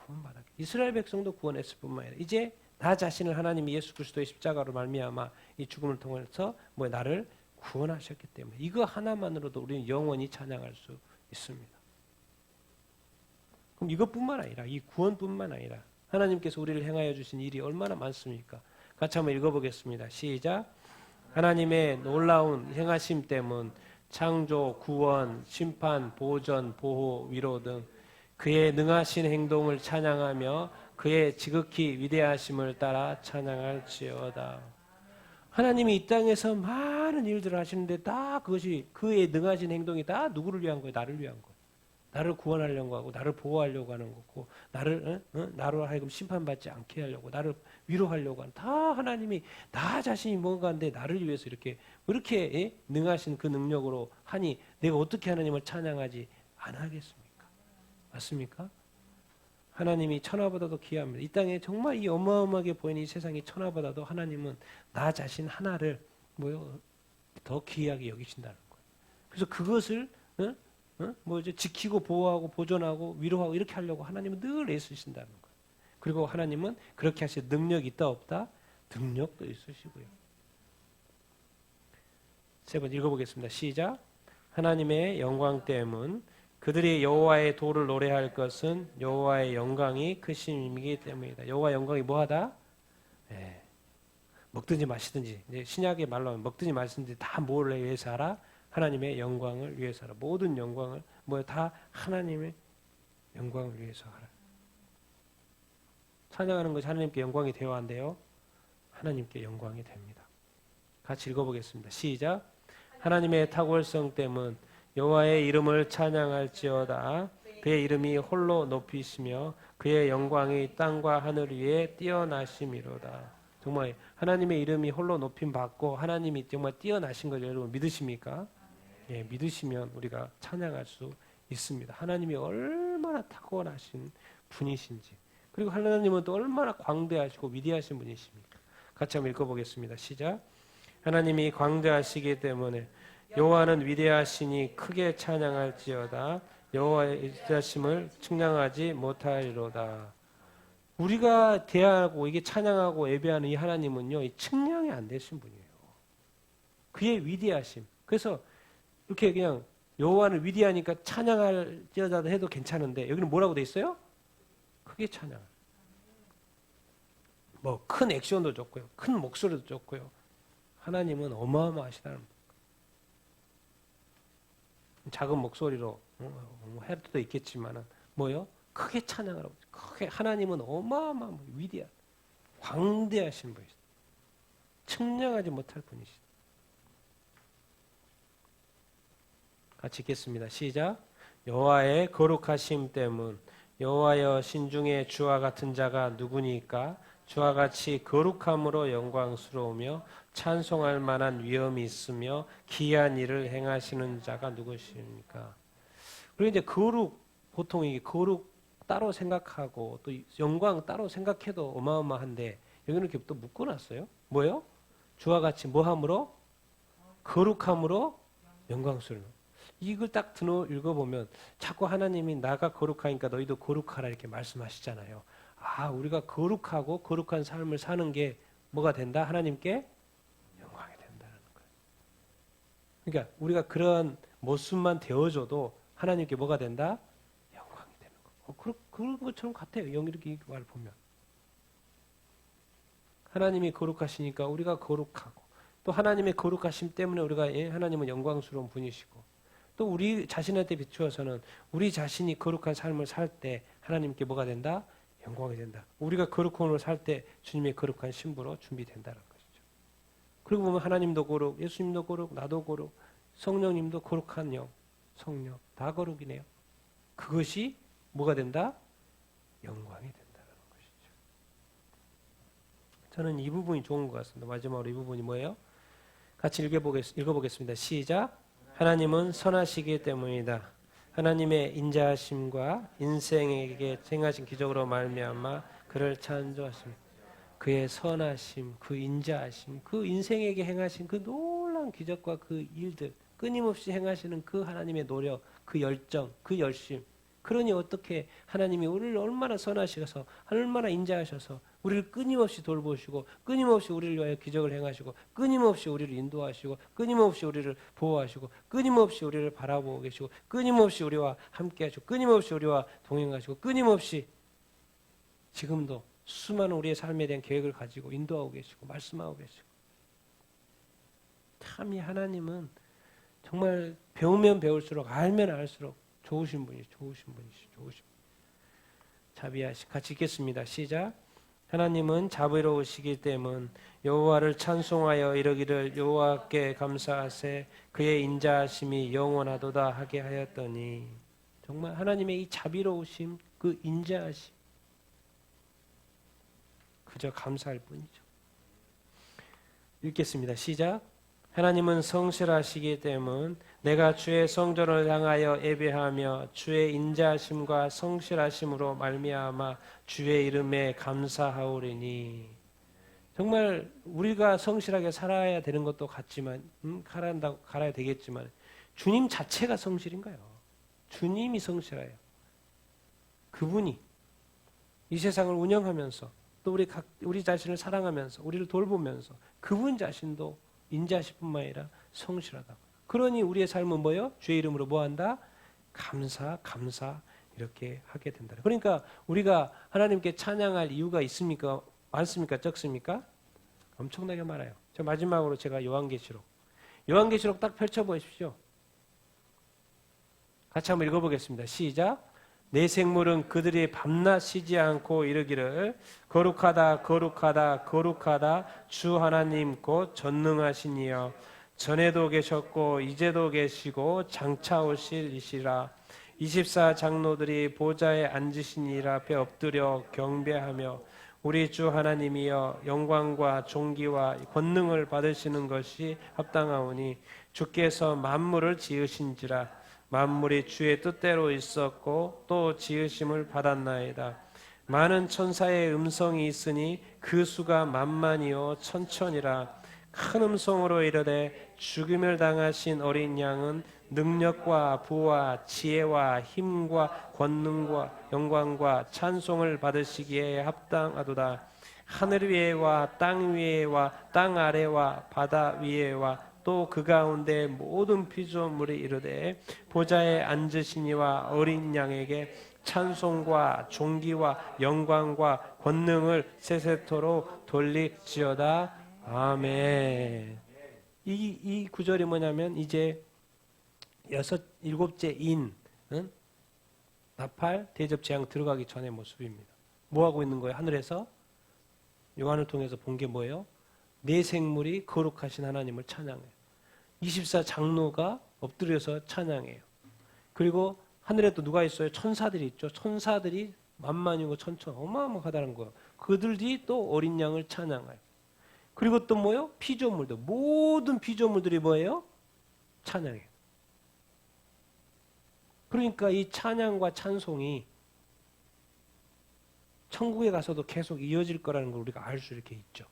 구원받았기. 이스라엘 백성도 구원했을 뿐만 아니라 이제 나 자신을 하나님이 예수 그리스도의 십자가로 말미암아 이 죽음을 통해서 나를 구원하셨기 때문에 이거 하나만으로도 우리는 영원히 찬양할 수 있습니다. 그럼 이것뿐만 아니라 이 구원뿐만 아니라 하나님께서 우리를 행하여 주신 일이 얼마나 많습니까? 같이 한번 읽어보겠습니다. 시작. 하나님의 놀라운 행하심 때문 창조, 구원, 심판, 보전, 보호, 위로 등 그의 능하신 행동을 찬양하며 그의 지극히 위대하심을 따라 찬양할지어다. 하나님이 이 땅에서 많은 일들을 하시는데 다 그것이 그의 능하신 행동이 다 누구를 위한 거예요? 나를 위한 거예요. 나를 구원하려고 하고 나를 보호하려고 하는 거고 나로 하여금 심판받지 않게 하려고 나를 위로하려고 하는 다 하나님이 나 자신이 뭔가인데 나를 위해서 이렇게 능하신 그 능력으로 하니 내가 어떻게 하나님을 찬양하지 않겠습니까? 맞습니까? 하나님이 천하보다도 귀합니다. 이 땅에 정말 이 어마어마하게 보이는 이 세상이 천하보다도 하나님은 나 자신 하나를 더 귀하게 여기신다는 거예요. 그래서 그것을 뭐 이제 지키고 보호하고 보존하고 위로하고 이렇게 하려고 하나님은 늘 애쓰신다는 거예요. 그리고 하나님은 그렇게 하실 능력이 있다 없다? 능력도 있으시고요. 세 번 읽어보겠습니다. 시작. 하나님의 영광 때문 그들이 여호와의 도를 노래할 것은 여호와의 영광이 크심이기 때문이다. 여호와의 영광이 뭐하다? 네. 먹든지 마시든지 이제 신약의 말로 하면 먹든지 마시든지 다 뭐를 위해서 하라? 하나님의 영광을 위해서 하라. 모든 영광을 뭐 다 하나님의 영광을 위해서 하라. 찬양하는 것이 하나님께 영광이 되어야 한대요. 하나님께 영광이 됩니다. 같이 읽어보겠습니다. 시작. 하나님의 탁월성 때문 여호와의 이름을 찬양할지어다. 그의 이름이 홀로 높이시며 그의 영광이 땅과 하늘 위에 뛰어나심이로다. 정말 하나님의 이름이 홀로 높임 받고 하나님이 정말 뛰어나신 걸 여러분 믿으십니까? 예, 믿으시면 우리가 찬양할 수 있습니다. 하나님이 얼마나 탁월하신 분이신지 그리고 하나님은 또 얼마나 광대하시고 위대하신 분이십니까? 같이 한번 읽어보겠습니다. 시작. 하나님이 광대하시기 때문에 여호와는 위대하시니 크게 찬양할지어다. 여호와의 위대하심을 측량하지 못하리로다. 우리가 대하고 이게 찬양하고 예배하는 이 하나님은요, 이 측량이 안 되신 분이에요. 그의 위대하심. 그래서 이렇게 그냥 여호와는 위대하니까 찬양할지어다 해도 괜찮은데 여기는 뭐라고 돼 있어요? 크게 찬양. 뭐 큰 액션도 좋고요, 큰 목소리도 좋고요. 하나님은 어마어마하시다는 작은 목소리로 해도 도 있겠지만은 뭐요? 크게 찬양하라고. 크게 하나님은 어마어마한 위대한 광대하신 분이시다. 측량하지 못할 분이시다. 같이 읽겠습니다. 시작. 여호와의 거룩하심 때문 여호와여 신중에 주와 같은 자가 누구니까? 주와 같이 거룩함으로 영광스러우며 찬송할 만한 위엄이 있으며 기이한 일을 행하시는 자가 누구십니까? 그리고 이제 거룩 보통 이게 거룩 따로 생각하고 또 영광 따로 생각해도 어마어마한데 여기는 이렇게 또 묶어놨어요. 뭐요? 주와 같이 뭐함으로? 거룩함으로 영광스러워. 이걸 딱 읽어보면 자꾸 하나님이 나가 거룩하니까 너희도 거룩하라 이렇게 말씀하시잖아요. 아, 우리가 거룩하고 거룩한 삶을 사는 게 뭐가 된다? 하나님께 영광이 된다는 거예요. 그러니까 우리가 그런 모습만 되어줘도 하나님께 뭐가 된다? 영광이 되는 거. 그런 것처럼 같아요. 이렇게 말 보면. 하나님이 거룩하시니까 우리가 거룩하고 또 하나님의 거룩하심 때문에 우리가 하나님은 영광스러운 분이시고 또 우리 자신한테 비추어서는 우리 자신이 거룩한 삶을 살 때 하나님께 뭐가 된다? 영광이 된다. 우리가 거룩함으로 살 때 주님의 거룩한 신부로 준비된다는 것이죠. 그리고 보면 하나님도 거룩, 예수님도 거룩, 나도 거룩, 성령님도 거룩한 영, 성령 다 거룩이네요. 그것이 뭐가 된다? 영광이 된다는 것이죠. 저는 이 부분이 좋은 것 같습니다. 마지막으로 이 부분이 뭐예요? 같이 읽어보겠습니다. 시작. 하나님은 선하시기 때문이다. 하나님의 인자하심과 인생에게 행하신 기적으로 말미암아 그를 찬송하십니다. 그의 선하심, 그 인자하심, 그 인생에게 행하신 그 놀라운 기적과 그 일들, 끊임없이 행하시는 그 하나님의 노력, 그 열정, 그 열심. 그러니 어떻게 하나님이 우리를 얼마나 선하셔서 얼마나 인자하셔서 우리를 끊임없이 돌보시고 끊임없이 우리를 위하여 기적을 행하시고 끊임없이 우리를 인도하시고 끊임없이 우리를 보호하시고 끊임없이 우리를 바라보고 계시고 끊임없이 우리와 함께 하시고 끊임없이 우리와 동행하시고 끊임없이 지금도 수많은 우리의 삶에 대한 계획을 가지고 인도하고 계시고 말씀하고 계시고 참 이 하나님은 정말 배우면 배울수록 알면 알수록 좋으신 분이시죠. 자비하시. 같이 읽겠습니다. 시작. 하나님은 자비로우시기 때문 여호와를 찬송하여 이르기를 여호와께 감사하세 그의 인자하심이 영원하도다 하게 하였더니 정말 하나님의 이 자비로우심 그 인자하심 그저 감사할 뿐이죠. 읽겠습니다. 시작. 하나님은 성실하시기 때문 내가 주의 성전을 향하여 예배하며 주의 인자하심과 성실하심으로 말미암아 주의 이름에 감사하오리니. 정말 우리가 성실하게 살아야 되는 것도 같지만 갈아야 되겠지만 주님 자체가 성실인가요? 주님이 성실해요. 그분이 이 세상을 운영하면서 또 우리 자신을 사랑하면서 우리를 돌보면서 그분 자신도 인자하실 뿐만 아니라 성실하다. 그러니 우리의 삶은 뭐예요? 주의 이름으로 뭐한다? 감사 이렇게 하게 된다. 그러니까 우리가 하나님께 찬양할 이유가 있습니까? 많습니까? 적습니까? 엄청나게 많아요. 마지막으로 제가 요한계시록 딱 펼쳐보십시오. 같이 한번 읽어보겠습니다. 시작. 내 생물은 그들이 밤낮 쉬지 않고 이르기를 거룩하다 거룩하다 거룩하다 주 하나님 곧 전능하신 이여 전에도 계셨고 이제도 계시고 장차 오실 이시라. 24 장로들이 보좌에 앉으신 일 앞에 엎드려 경배하며 우리 주 하나님이여 영광과 존귀와 권능을 받으시는 것이 합당하오니 주께서 만물을 지으신지라. 만물이 주의 뜻대로 있었고 또 지으심을 받았나이다. 많은 천사의 음성이 있으니 그 수가 만만이요 천천이라. 큰 음성으로 이르되 죽임을 당하신 어린 양은 능력과 부와 지혜와 힘과 권능과 영광과 찬송을 받으시기에 합당하도다. 하늘 위에와 땅 위에와 땅 아래와 바다 위에와 또 그 가운데 모든 피조물이 이르되 보좌에 앉으시니와 어린 양에게 찬송과 존귀와 영광과 권능을 세세토록 돌릴지어다. 아멘. 이 구절이 뭐냐면 이제 일곱째 인 나팔 대접 재앙 들어가기 전의 모습입니다. 뭐 하고 있는 거예요? 하늘에서 요한을 통해서 본 게 뭐예요? 내 생물이 거룩하신 하나님을 찬양해요. 24 장로가 엎드려서 찬양해요. 그리고 하늘에 또 누가 있어요? 천사들이 있죠. 천사들이 만만이고 천천 어마어마하다는 거예요. 그들이 또 어린 양을 찬양해요. 그리고 또 뭐예요? 피조물들 모든 피조물들이 뭐예요? 찬양해요. 그러니까 이 찬양과 찬송이 천국에 가서도 계속 이어질 거라는 걸 우리가 알 수 이렇게 있죠.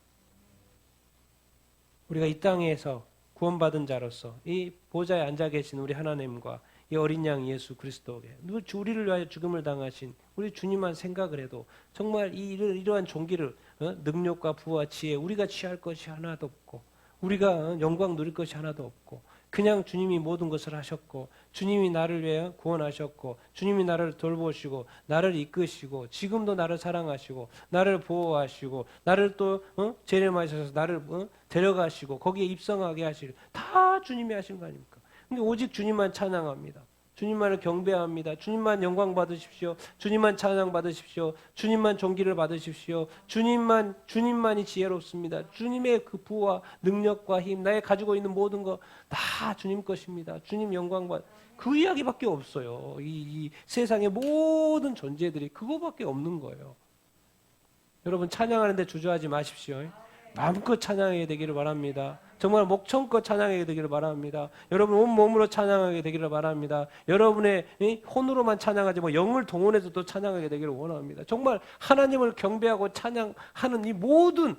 우리가 이 땅에서 구원받은 자로서 이 보좌에 앉아 계신 우리 하나님과 이 어린 양 예수 그리스도에게 우리를 위하여 죽음을 당하신 우리 주님만 생각을 해도 정말 이러한 존귀를 능력과 부와 지혜 우리가 취할 것이 하나도 없고 우리가 영광 누릴 것이 하나도 없고 그냥 주님이 모든 것을 하셨고 주님이 나를 위해 구원하셨고 주님이 나를 돌보시고 나를 이끄시고 지금도 나를 사랑하시고 나를 보호하시고 나를 또 재림하셔서 나를 데려가시고 거기에 입성하게 하시고 다 주님이 하신 거 아닙니까? 근데 오직 주님만 찬양합니다. 주님만을 경배합니다. 주님만 영광 받으십시오. 주님만 찬양 받으십시오. 주님만 존귀를 받으십시오. 주님만이 지혜롭습니다. 주님의 그 부와 능력과 힘, 나의 가지고 있는 모든 거 다 주님 것입니다. 주님 영광 그 이야기밖에 없어요. 이 세상의 모든 존재들이 그거밖에 없는 거예요. 여러분 찬양하는데 주저하지 마십시오. 마음껏 찬양하게 되기를 바랍니다. 정말 목청껏 찬양하게 되기를 바랍니다. 여러분 온몸으로 찬양하게 되기를 바랍니다. 여러분의 혼으로만 찬양하지 영을 동원해서 또 찬양하게 되기를 원합니다. 정말 하나님을 경배하고 찬양하는 이 모든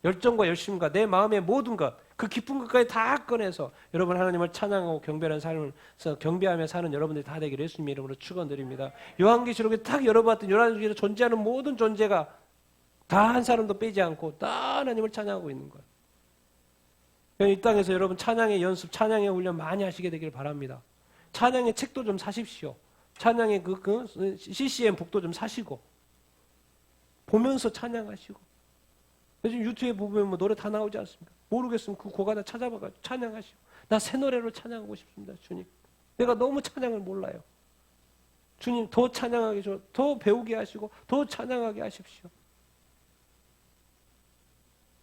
열정과 열심과 내 마음의 모든 것, 그 기쁜 것까지 다 꺼내서 여러분 하나님을 찬양하고 경배하는 삶을 경배하며 사는 여러분들이 다 되기를 예수님의 이름으로 축원드립니다. 요한계시록에 딱 열어봤던 요한계시록에 존재하는 모든 존재가 다 한 사람도 빼지 않고 다 하나님을 찬양하고 있는 거예요. 이 땅에서 여러분 찬양의 연습, 찬양의 훈련 많이 하시게 되기를 바랍니다. 찬양의 책도 좀 사십시오. 찬양의 그 CCM 북도 좀 사시고 보면서 찬양하시고 요즘 유튜브에 보면 노래 다 나오지 않습니까? 모르겠으면 그 곡 하나 찾아봐가지고 찬양하시고 나 새 노래로 찬양하고 싶습니다. 주님 내가 너무 찬양을 몰라요. 주님 더 찬양하게 더 배우게 하시고 더 찬양하게 하십시오.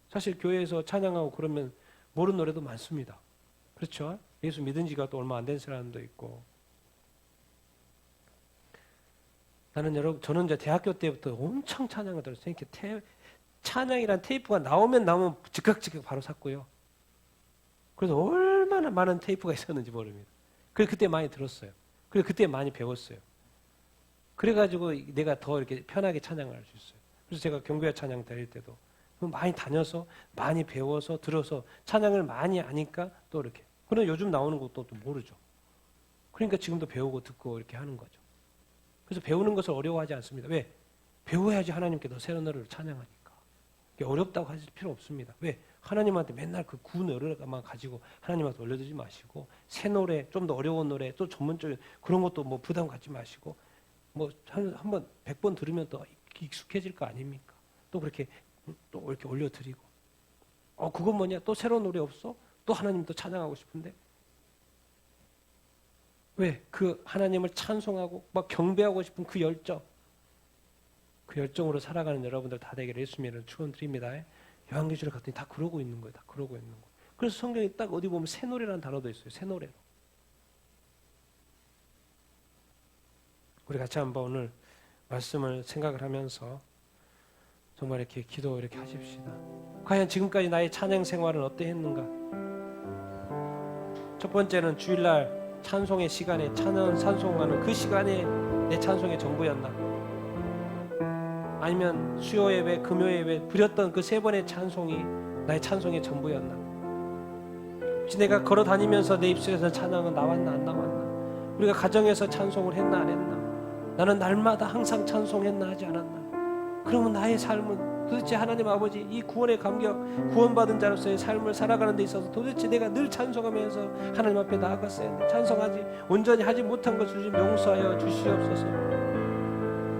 사실 교회에서 찬양하고 그러면 모르는 노래도 많습니다. 그렇죠? 예수 믿은 지가 또 얼마 안 된 사람도 있고. 저는 이제 대학교 때부터 엄청 찬양을 들었어요. 찬양이란 테이프가 나오면 즉각 바로 샀고요. 그래서 얼마나 많은 테이프가 있었는지 모릅니다. 그래서 그때 많이 들었어요. 그래서 그때 많이 배웠어요. 그래가지고 내가 더 이렇게 편하게 찬양을 할 수 있어요. 그래서 제가 경배와 찬양 드릴 때도 많이 다녀서 많이 배워서 들어서 찬양을 많이 아니까 또 이렇게. 그런데 요즘 나오는 것도 또 모르죠. 그러니까 지금도 배우고 듣고 이렇게 하는 거죠. 그래서 배우는 것을 어려워하지 않습니다. 왜? 배워야지 하나님께 더 새로운 노래를 찬양하니까. 어렵다고 하실 필요 없습니다. 왜? 하나님한테 맨날 그 구 노래만 가지고 하나님한테 올려드리지 마시고 새 노래, 좀 더 어려운 노래, 또 전문적인 그런 것도 뭐 부담 갖지 마시고 뭐 한번 100번 들으면 또 익숙해질 거 아닙니까? 또 그렇게 또 이렇게 올려드리고 그건 뭐냐? 또 새로운 노래 없어? 또 하나님 또 찬양하고 싶은데 왜? 그 하나님을 찬송하고 막 경배하고 싶은 그 열정으로 살아가는 여러분들 다 되기를 예수님을 축원드립니다. 요한계시록 갔더니 다 그러고 있는 거예요. 다 그러고 있는 거예요. 그래서 성경에 딱 어디 보면 새 노래라는 단어도 있어요. 새 노래로. 우리 같이 한번 오늘 말씀을 생각을 하면서 정말 이렇게 기도 이렇게 하십시다. 과연 지금까지 나의 찬양 생활은 어떠했는가? 첫 번째는 주일날 찬송의 시간에 찬송하는 그 시간에 내 찬송의 전부였나? 아니면 수요 예배, 금요 예배 부렸던 그 3번의 찬송이 나의 찬송의 전부였나? 혹시 내가 걸어 다니면서 내 입술에서 찬양은 나왔나 안 나왔나? 우리가 가정에서 찬송을 했나 안 했나? 나는 날마다 항상 찬송했나 하지 않았나? 그러면 나의 삶은 도대체 하나님 아버지 이 구원의 감격, 구원받은 자로서의 삶을 살아가는 데 있어서 도대체 내가 늘 찬송하면서 하나님 앞에 나아갔어야 했는데 찬송하지 온전히 하지 못한 것을 좀 용서하여 주시옵소서.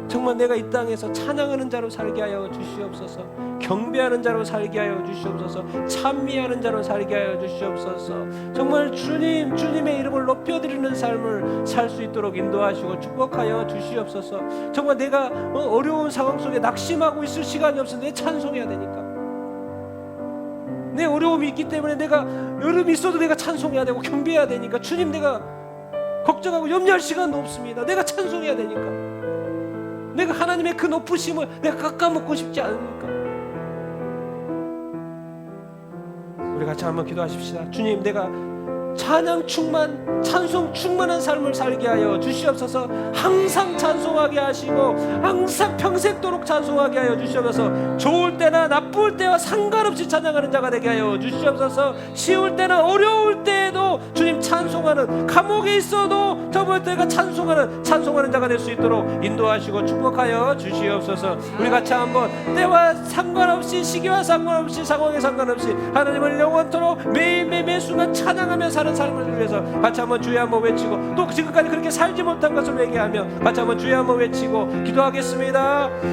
정말 내가 이 땅에서 찬양하는 자로 살게 하여 주시옵소서. 경배하는 자로 살게 하여 주시옵소서. 찬미하는 자로 살게 하여 주시옵소서. 정말 주님의 이름을 높여드리는 삶을 살 수 있도록 인도하시고 축복하여 주시옵소서. 정말 내가 어려운 상황 속에 낙심하고 있을 시간이 없어. 내 찬송해야 되니까. 내 어려움이 있기 때문에 내가 여름이 있어도 내가 찬송해야 되고 경배해야 되니까 주님 내가 걱정하고 염려할 시간도 없습니다. 내가 찬송해야 되니까. 내가 하나님의 그 높으심을 내가 깎아먹고 싶지 않으니까. 우리 같이 한번 기도하십시다. 주님, 내가 찬양 충만, 찬송 충만한 삶을 살게 하여 주시옵소서. 항상 찬송하게 하시고 항상 평생도록 찬송하게 하여 주시옵소서. 좋을 때나 나쁠 때와 상관없이 찬양하는 자가 되게 하여 주시옵소서. 쉬울 때나 어려울 때에도 주님 찬송하는, 감옥에 있어도 저볼 때가 찬송하는 자가 될 수 있도록 인도하시고 축복하여 주시옵소서. 우리 같이 한번 때와 상관없이, 시기와 상관없이, 상황에 상관없이 하나님을 영원토록 매일매일 매 순간 찬양하며 사는 삶을 위해서 같이 한번 주여 한번 외치고, 또 지금까지 그렇게 살지 못한 것을 얘기하며 같이 한번 주여 한번 외치고 기도하겠습니다.